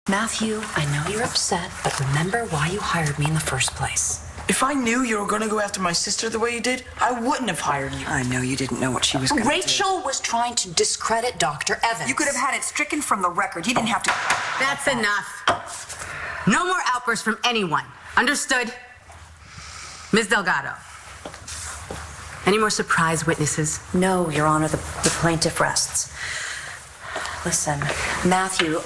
Matthew, I know you're upset, but remember why you hired me in the first place. If I knew you were going to go after my sister the way you did, I wouldn't have hired you. I know you didn't know what she was going to do. Rachel was trying to discredit Dr. Evans. You could have had it stricken from the record. You didn't have to... That's enough. No more outbursts from anyone. Understood? Ms. Delgado. Any more surprise witnesses? No, Your Honor, the plaintiff rests. Listen, Matthew...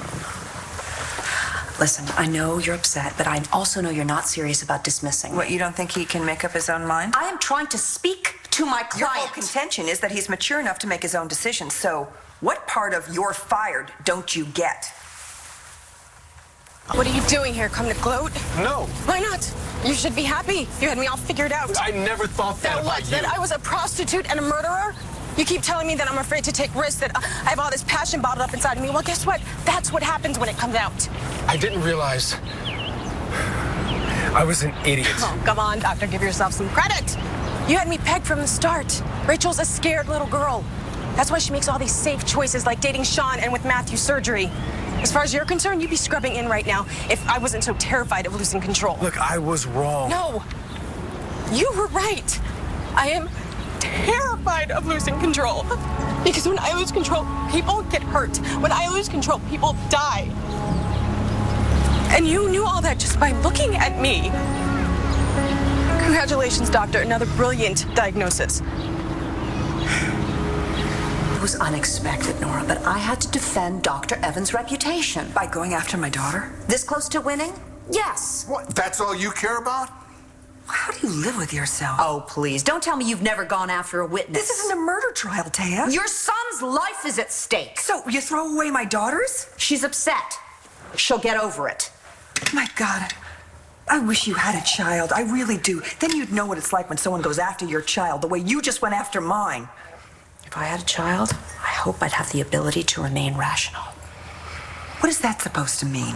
Listen, I know you're upset, but I also know you're not serious about dismissing. What, you don't think he can make up his own mind? I am trying to speak to my client. Your whole contention is that he's mature enough to make his own decisions. So what part of "you're fired" don't you get? What are you doing here? Come to gloat? No. Why not? You should be happy. You had me all figured out. I never thought that about what? you. That I was a prostitute and a murderer? You keep telling me that I'm afraid to take risks, that I have all this passion bottled up inside of me. Well, guess what? That's what happens when it comes out. I didn't realize I was an idiot. Oh, come on, doctor. Give yourself some credit. You had me pegged from the start. Rachel's a scared little girl. That's why she makes all these safe choices, like dating Sean and with Matthew's surgery. As far as you're concerned, you'd be scrubbing in right now if I wasn't so terrified of losing control. Look, I was wrong. No. You were right. I am terrified of losing control. Because when I lose control, people get hurt. When I lose control, people die. And you knew all that just by looking at me. Congratulations, doctor. Another brilliant diagnosis. It was unexpected, Nora, but I had to defend Dr. Evans' reputation. By going after my daughter? This close to winning? Yes. What? That's all you care about? How do you live with yourself? Oh, please, don't tell me you've never gone after a witness. This isn't a murder trial, Taya. Your son's life is at stake. So you throw away my daughter's? She's upset. She'll get over it. My God, I wish you had a child. I really do. Then you'd know what it's like when someone goes after your child the way you just went after mine. If I had a child, I hope I'd have the ability to remain rational. What is that supposed to mean?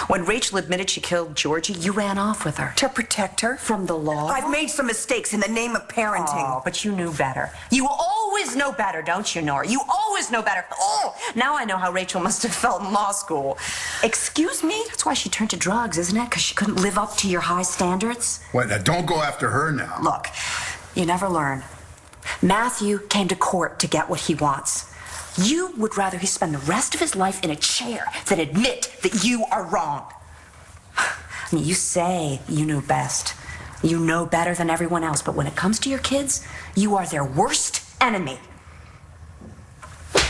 When Rachel admitted she killed Georgie, you ran off with her. To protect her? From the law? I've made some mistakes in the name of parenting. Oh, but you knew better. You always know better, don't you, Nora? You always know better. Oh, now I know how Rachel must have felt in law school. Excuse me? That's why she turned to drugs, isn't it? Because she couldn't live up to your high standards? Wait, now don't go after her now. Look, you never learn. Matthew came to court to get what he wants. You would rather he spend the rest of his life in a chair than admit that you are wrong. I mean, you say you knew best. You know better than everyone else, but when it comes to your kids, you are their worst enemy.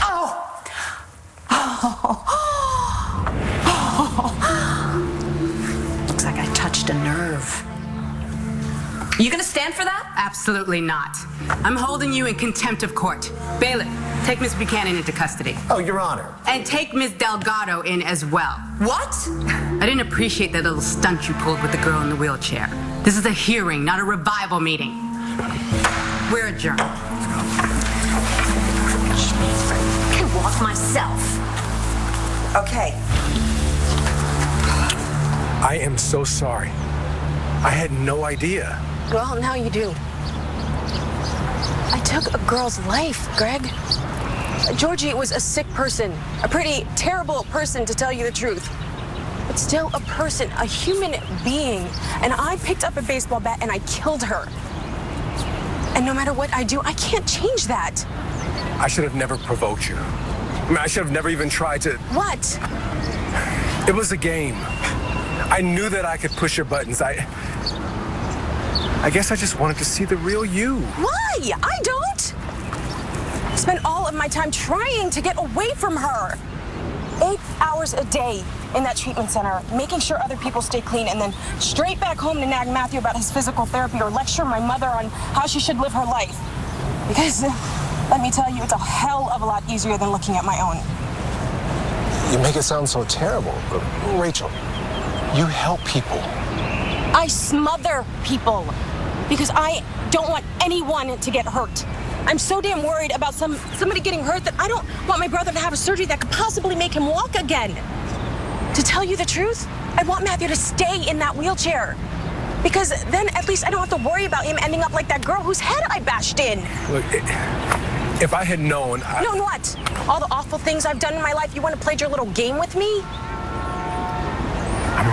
Oh! Looks like I touched a nerve. You gonna stand for that? Absolutely not. I'm holding you in contempt of court. Bailiff, take Miss Buchanan into custody. Oh, Your Honor. And take Miss Delgado in as well. What? I didn't appreciate that little stunt you pulled with the girl in the wheelchair. This is a hearing, not a revival meeting. We're adjourned. I can walk myself. Okay. I am so sorry. I had no idea. Well, now you do. I took a girl's life, Greg. Georgie was a sick person, a pretty terrible person to tell you the truth. But still a person, a human being. And I picked up a baseball bat and I killed her. And no matter what I do, I can't change that. I should have never provoked you. I mean, I should have never even tried to... What? It was a game. I knew that I could push your buttons. I guess I just wanted to see the real you. Why? I don't. I spent all of my time trying to get away from her. 8 hours a day in that treatment center, making sure other people stay clean, and then straight back home to nag Matthew about his physical therapy or lecture my mother on how she should live her life. Because, let me tell you, it's a hell of a lot easier than looking at my own. You make it sound so terrible. Rachel, you help people. I smother people because I don't want anyone to get hurt. I'm so damn worried about somebody getting hurt that I don't want my brother to have a surgery that could possibly make him walk again. To tell you the truth, I want Matthew to stay in that wheelchair. Because then at least I don't have to worry about him ending up like that girl whose head I bashed in. Look, if I had known... Known what? All the awful things I've done in my life, you want to play your little game with me?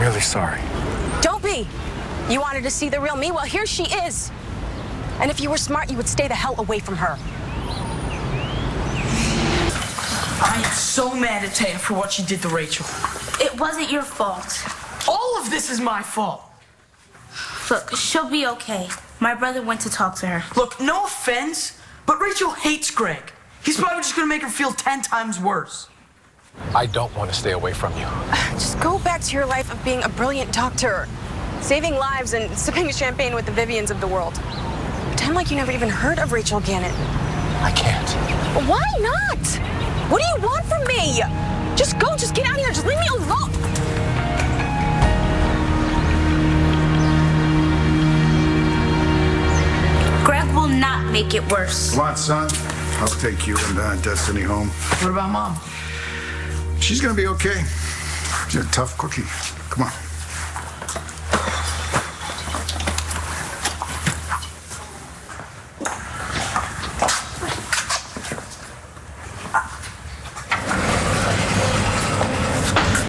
really sorry. Don't be. You wanted to see the real me? Well, here she is. And if you were smart, you would stay the hell away from her. I am so mad at Taya for what she did to Rachel. It wasn't your fault. All of this is my fault. Look, she'll be okay. My brother went to talk to her. Look, no offense, but Rachel hates Greg. He's probably just gonna make her feel 10 times worse. I don't want to stay away from you. Just go back to your life of being a brilliant doctor, saving lives and sipping champagne with the Vivians of the world. Pretend like you never even heard of Rachel Gannon. I can't. Why not? What do you want from me? Just go, just get out of here, just leave me alone. Greg will not make it worse. Come on, son. I'll take you and Destiny home. What about Mom? She's gonna be okay. She's a tough cookie. Come on.